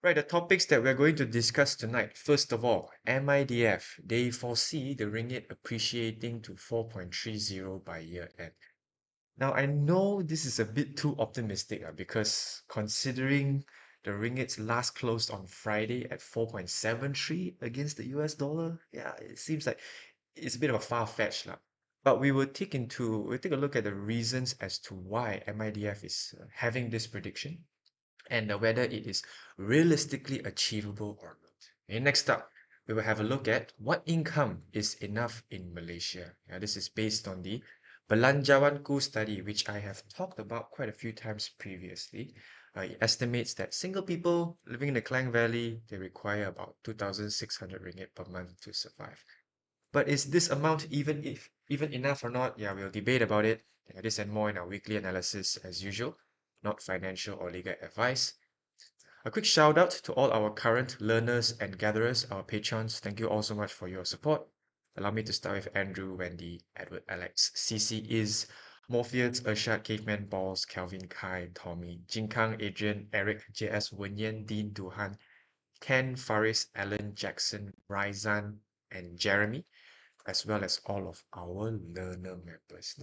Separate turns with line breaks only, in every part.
Right, the topics that we're going to discuss tonight. First of all, MIDF. They foresee the ringgit appreciating to 4.30 by year end. Now, I know this is a bit too optimistic because considering the ringgit's last closed on Friday at 4.73 against the US dollar, yeah, it seems like it's a bit of a far-fetched lah. But we'll take a look at the reasons as to why MIDF is having this prediction and whether it is realistically achievable or not. Okay, next up, we will have a look at what income is enough in Malaysia. This is based on the Belanjawanku study, which I have talked about quite a few times previously. It estimates that single people living in the Klang Valley, they require about 2,600 ringgit per month to survive. But is this amount even enough or not? Yeah, we'll debate about it. This and more in our weekly analysis as usual, not financial or legal advice. A quick shout out to all our current learners and gatherers, our patrons. Thank you all so much for your support. Allow me to start with Andrew, Wendy, Edward, Alex, CC Is, Morpheus, Urshad, Caveman, Balls, Calvin, Kai, Tommy, Jinkang, Adrian, Eric, JS, Wenyan, Dean, Duhan, Ken, Faris, Alan, Jackson, Rizan, and Jeremy, as well as all of our learner members.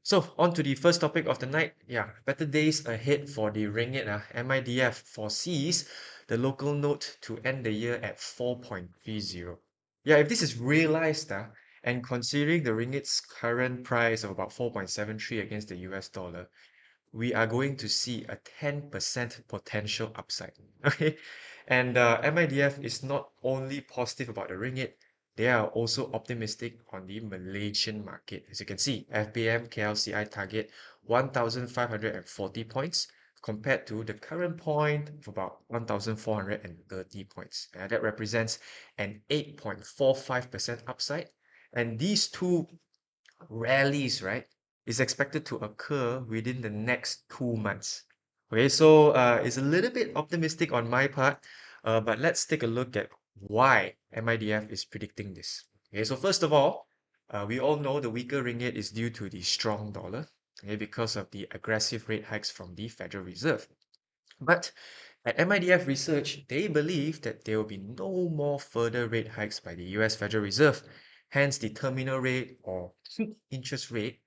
So, on to the first topic of the night. Yeah, better days ahead for the ringgit. MIDF foresees the local note to end the year at 4.30. Yeah, if this is realized, and considering the ringgit's current price of about 4.73 against the US dollar, we are going to see a 10% potential upside. Okay, and MIDF is not only positive about the ringgit, they are also optimistic on the Malaysian market. As you can see, FBMKLCI target 1,540 points compared to the current point of about 1,430 points. That represents an 8.45% upside. And these two rallies, right, is expected to occur within the next 2 months. Okay, so it's a little bit optimistic on my part, but let's take a look at why MIDF is predicting this. Okay, so first of all, we all know the weaker ringgit is due to the strong dollar, okay, because of the aggressive rate hikes from the Federal Reserve. But at MIDF Research, they believe that there will be no more further rate hikes by the US Federal Reserve. Hence, the terminal rate or interest rate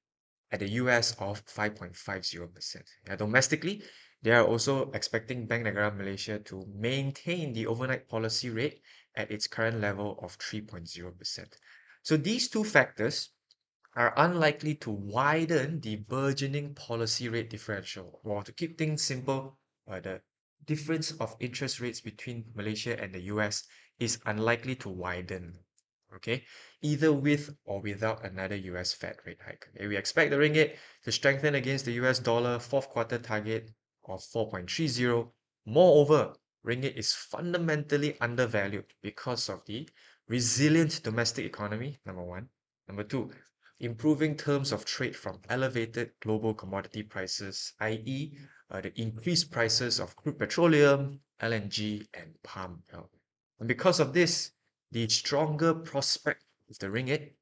at the US of 5.50%. Domestically, they are also expecting Bank Negara Malaysia to maintain the overnight policy rate at its current level of 3.0%. So these two factors are unlikely to widen the burgeoning policy rate differential. Or to keep things simple, the difference of interest rates between Malaysia and the US is unlikely to widen. Okay, either with or without another US Fed rate hike. Okay, we expect the ringgit to strengthen against the US dollar fourth quarter target of 4.30. Moreover, ringgit is fundamentally undervalued because of the resilient domestic economy, number one. Number two, improving terms of trade from elevated global commodity prices, i.e., the increased prices of crude petroleum, LNG, and palm oil. And because of this, the stronger prospect of the ringgit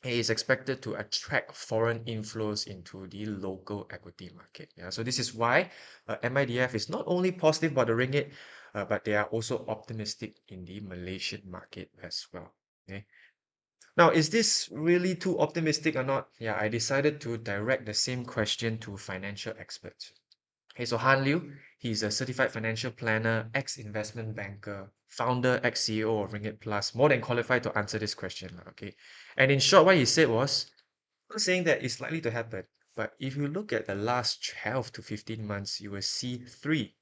is expected to attract foreign inflows into the local equity market. Yeah, so this is why MIDF is not only positive about the ringgit, but they are also optimistic in the Malaysian market as well. Okay. Now, is this really too optimistic or not? Yeah, I decided to direct the same question to financial experts. Okay, so Han Liu, he's a certified financial planner, ex-investment banker, founder, ex-CEO of Ringgit Plus, more than qualified to answer this question. Okay, and in short, what he said was, not saying that it's likely to happen, but if you look at the last 12 to 15 months, you will see three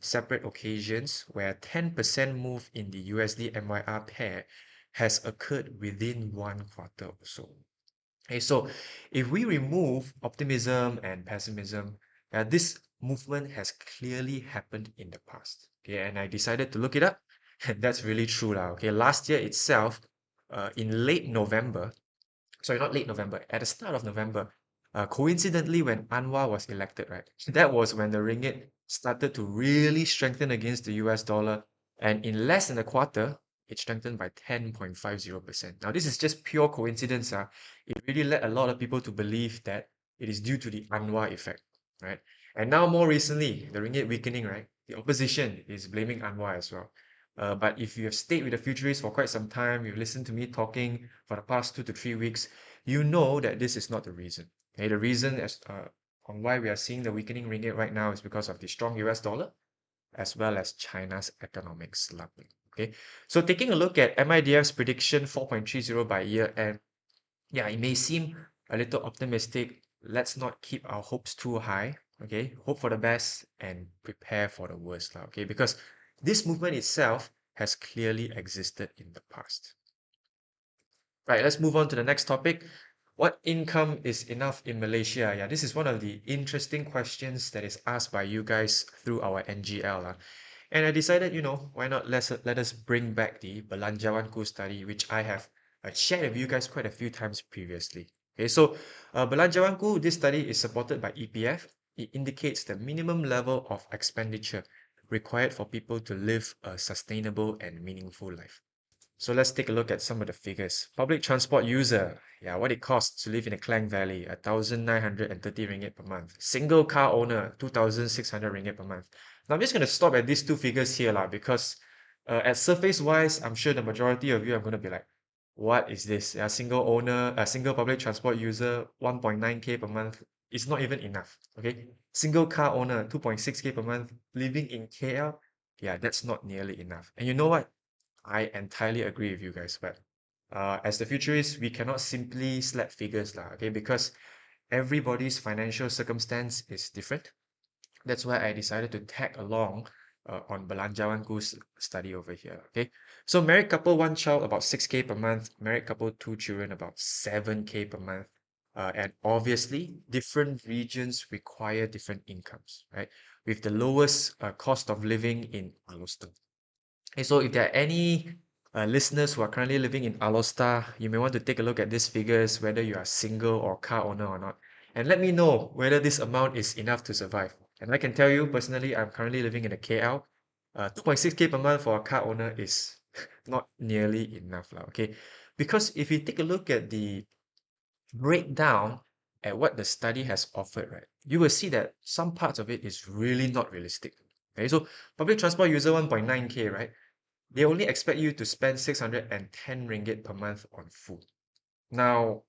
separate occasions where 10% move in the USD MYR pair has occurred within 1 quarter or so. Okay, so if we remove optimism and pessimism, this movement has clearly happened in the past. Okay, and I decided to look it up, and that's really true lah. Okay, last year itself, in late November, sorry, not late November, at the start of November, coincidentally when Anwar was elected, right? That was when the ringgit started to really strengthen against the US dollar, and in less than a quarter, it strengthened by 10.50%. Now, this is just pure coincidence. It really led a lot of people to believe that it is due to the Anwar effect, right? And now, more recently, the ringgit weakening, right? the opposition is blaming Anwar as well. But if you have stayed with the futurists for quite some time, you've listened to me talking for the past 2 to 3 weeks, you know that this is not the reason. Okay, the reason on why we are seeing the weakening ringgit right now is because of the strong US dollar as well as China's economic slumping. Okay, so taking a look at MIDF's prediction 4.30 by year end, yeah, it may seem a little optimistic. Let's not keep our hopes too high. Okay, hope for the best and prepare for the worst, okay, because this movement itself has clearly existed in the past. Right, let's move on to the next topic. What income is enough in Malaysia? Yeah, this is one of the interesting questions that is asked by you guys through our NGL. And I decided, why not let us bring back the Belanjawanku study, which I have shared with you guys quite a few times previously. Okay, so Belanjawanku, this study is supported by EPF. It indicates the minimum level of expenditure required for people to live a sustainable and meaningful life. So let's take a look at some of the figures. Public transport user, yeah, what it costs to live in the Klang Valley, 1,930 ringgit per month. Single car owner, 2,600 ringgit per month. Now I'm just going to stop at these two figures here because at surface wise, I'm sure the majority of you are going to be like, what is this? A single owner, a single public transport user, 1.9k per month is not even enough. Okay, single car owner, 2.6k per month, living in KL, yeah, that's not nearly enough. And you know what? I entirely agree with you guys, but as the futurists, we cannot simply slap figures, okay? Because everybody's financial circumstance is different. That's why I decided to tag along on Belanjawanku's study over here, okay? So married couple, one child, about 6k per month. Married couple, two children, about 7k per month. And obviously, different regions require different incomes, right? With the lowest cost of living in Aloston. Okay, so if there are any listeners who are currently living in Alosta, you may want to take a look at these figures, whether you are single or car owner or not, and let me know whether this amount is enough to survive. And I can tell you personally, I'm currently living in a KL. 2.6k per month for a car owner is not nearly enough, okay? Because if you take a look at the breakdown at what the study has offered, right, you will see that some parts of it is really not realistic. Okay, so public transport user 1.9k, right? They only expect you to spend 610 ringgit per month on food. Now,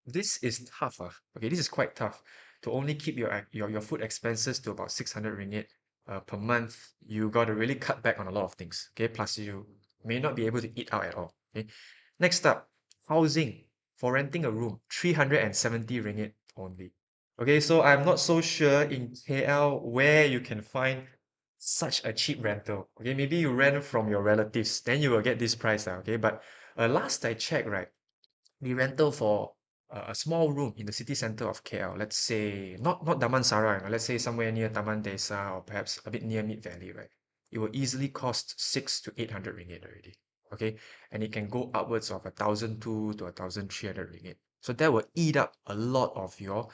this is tough. Okay, this is quite tough to only keep your food expenses to about 600 ringgit per month. You got to really cut back on a lot of things. Okay, plus you may not be able to eat out at all. Okay, next up, housing for renting a room, 370 ringgit only. Okay, so I'm not so sure in KL where you can find such a cheap rental. Okay, maybe you rent from your relatives, then you will get this price. Okay, but last I checked, right, the rental for a small room in the city center of KL, let's say not Damansara, let's say somewhere near Taman Desa or perhaps a bit near Mid Valley, right? It will easily cost 600 to 800 ringgit already. Okay, and it can go upwards of 1,200 to 1,300 ringgit. So that will eat up a lot of your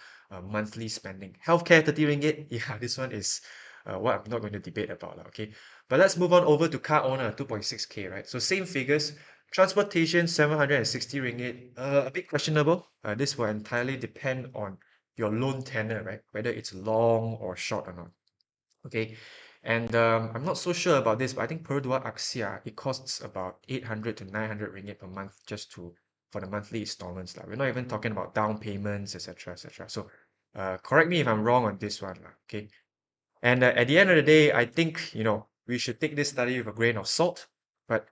monthly spending. Healthcare 30 ringgit, yeah, this one is what I'm not going to debate about, okay? But let's move on over to car owner, 2.6k, right? So same figures. Transportation, 760 ringgit, a bit questionable. This will entirely depend on your loan tenor, right? Whether it's long or short or not. Okay, and I'm not so sure about this, but I think per dua Axia, it costs about 800 to 900 ringgit per month just for the monthly installments. We're not even talking about down payments, etc., etc. So correct me if I'm wrong on this one, okay? And at the end of the day, I think, we should take this study with a grain of salt. But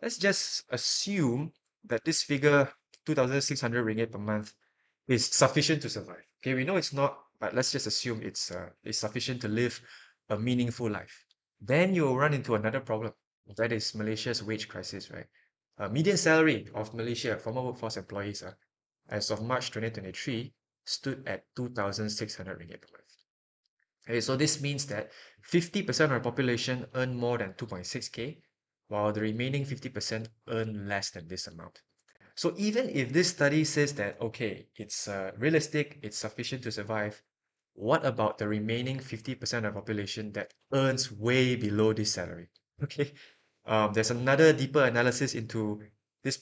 let's just assume that this figure, 2,600 ringgit per month, is sufficient to survive. Okay, we know it's not, but let's just assume it's sufficient to live a meaningful life. Then you'll run into another problem. That is Malaysia's wage crisis, right? Median salary of Malaysia, former workforce employees, as of March 2023, stood at 2,600 ringgit per month. Okay, so this means that 50% of the population earn more than 2.6k, while the remaining 50% earn less than this amount. So even if this study says that, okay, it's realistic, it's sufficient to survive, what about the remaining 50% of the population that earns way below this salary? Okay, there's another deeper analysis into this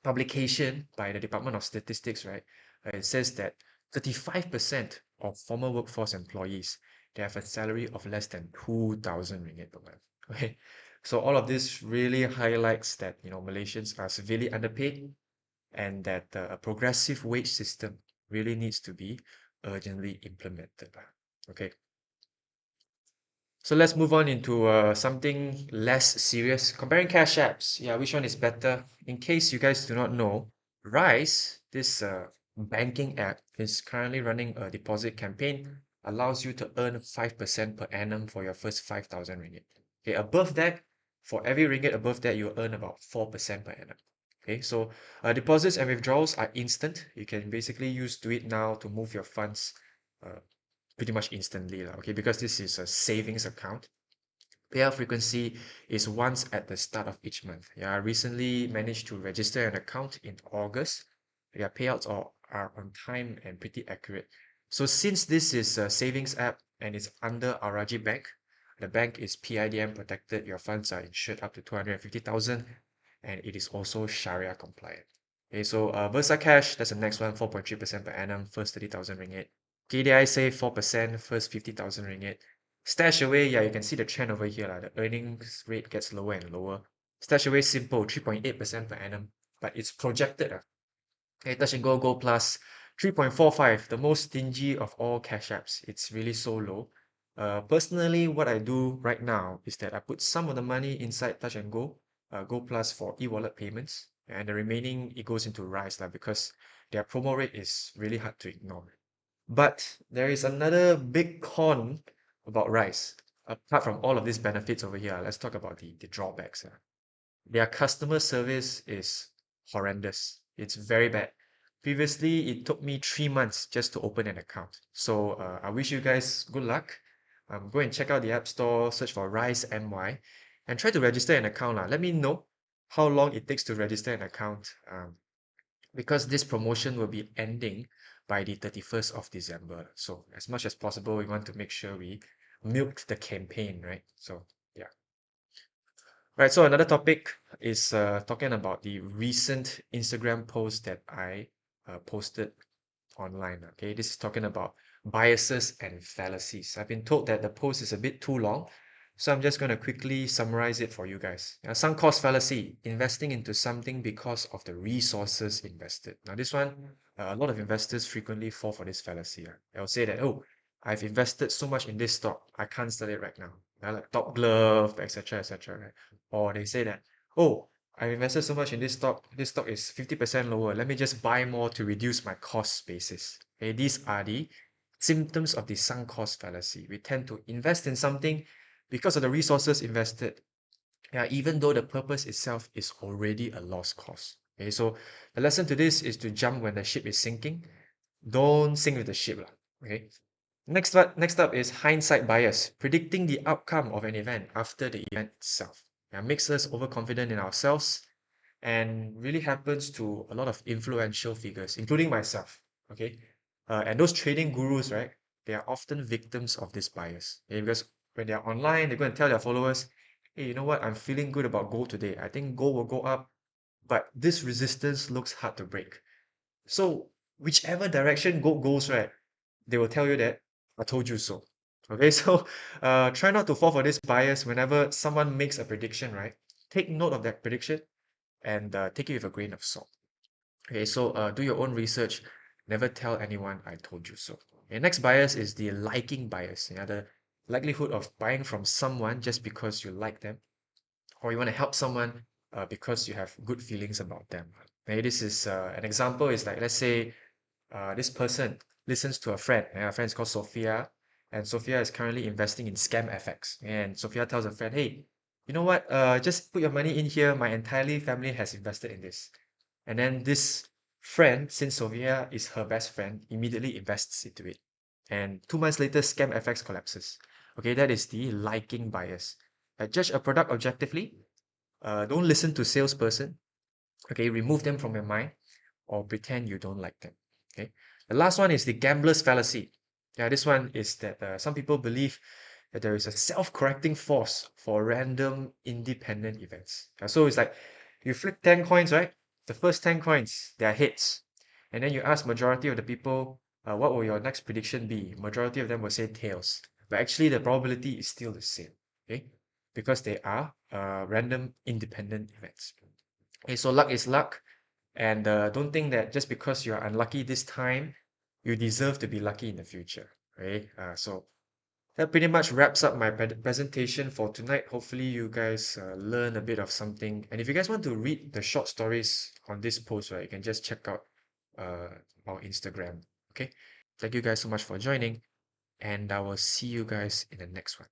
publication by the Department of Statistics, right? It says that 35% of former workforce employees they have a salary of less than 2,000 ringgit per month. Okay, so all of this really highlights that Malaysians are severely underpaid and that a progressive wage system really needs to be urgently implemented. Okay, so let's move on into something less serious. Comparing cash apps. Yeah, which one is better? In case you guys do not know, Rise, this banking app, is currently running a deposit campaign, allows you to earn 5% per annum for your first 5,000 ringgit. Okay, above that, for every ringgit above that, you earn about 4% per annum. Okay, so deposits and withdrawals are instant. You can basically do it now to move your funds uh, pretty much instantly, okay, because this is a savings account. Payout frequency is once at the start of each month. Yeah, I recently managed to register an account in August. Yeah, payouts are on time and pretty accurate. So since this is a savings app and it's under RRG Bank, the bank is PIDM protected, your funds are insured up to 250,000, and it is also Sharia compliant. Okay, so Versa Cash, that's the next one, 4.3% per annum, first 30,000 ringgit. KDI Save 4%, first 50,000 ringgit. Stash away, yeah, you can see the trend over here. The earnings rate gets lower and lower. Stash away simple, 3.8% per annum, but it's projected. Okay, Touch and Go Go Plus, 3.45, the most stingy of all cash apps. It's really so low. Personally, what I do right now is that I put some of the money inside Touch and Go, Go Plus for e-wallet payments, and the remaining it goes into Rise because their promo rate is really hard to ignore. But there is another big con about Rise. Apart from all of these benefits over here, let's talk about the drawbacks. Their customer service is horrendous. It's very bad. Previously, it took me 3 months just to open an account. So I wish you guys good luck. Go and check out the App Store, search for Rise MY, and try to register an account. Let me know how long it takes to register an account. Because this promotion will be ending by the 31st of December. So as much as possible, we want to make sure we milk the campaign, right? So yeah. Right, so another topic is talking about the recent Instagram post that I posted online. Okay, this is talking about biases and fallacies. I've been told that the post is a bit too long, so I'm just going to quickly summarize it for you guys. Sunk cost fallacy, investing into something because of the resources invested. Now, this one, a lot of investors frequently fall for this fallacy. They'll say that, oh, I've invested so much in this stock, I can't sell it right now. Like Top Glove, etc., etc., right? Or they say that, oh, I've invested so much in this stock is 50% lower. Let me just buy more to reduce my cost basis. Okay, these are the symptoms of the sunk cost fallacy. We tend to invest in something because of the resources invested, even though the purpose itself is already a lost cause. Okay, so the lesson to this is to jump when the ship is sinking. Don't sink with the ship. Okay. Next up is hindsight bias, predicting the outcome of an event after the event itself. Makes us overconfident in ourselves and really happens to a lot of influential figures, including myself. Okay, and those trading gurus, right? They are often victims of this bias. Okay? Because when they are online, they're going to tell their followers, "Hey, you know what? I'm feeling good about gold today. I think gold will go up, but this resistance looks hard to break." So whichever direction gold goes, right, they will tell you that I told you so. Okay, so try not to fall for this bias whenever someone makes a prediction, right? Take note of that prediction and take it with a grain of salt. Okay, so do your own research. Never tell anyone I told you so. Okay, next bias is the liking bias. The likelihood of buying from someone just because you like them or you want to help someone because you have good feelings about them. Maybe this is an example is like, let's say this person listens to a friend, and a friend is called Sophia, and Sophia is currently investing in scam FX. And Sophia tells a friend, hey, you know what? Just put your money in here. My entire family has invested in this. And then this friend, since Sophia is her best friend, immediately invests into it. And 2 months later, scam FX collapses. Okay, that is the liking bias. Judge a product objectively. Don't listen to salesperson. Okay, remove them from your mind or pretend you don't like them. Okay. The last one is the gambler's fallacy. Yeah, this one is that some people believe that there is a self-correcting force for random independent events. So it's like you flip 10 coins, right? The first 10 coins, they are heads. And then you ask majority of the people, what will your next prediction be? Majority of them will say tails. but actually the probability is still the same, okay? Because they are random independent events. Okay, so luck is luck, and don't think that just because you're unlucky this time, you deserve to be lucky in the future, right? So that pretty much wraps up my presentation for tonight. Hopefully, you guys learn a bit of something. And if you guys want to read the short stories on this post, right, you can just check out uh, our Instagram. Okay. Thank you guys so much for joining, and I will see you guys in the next one.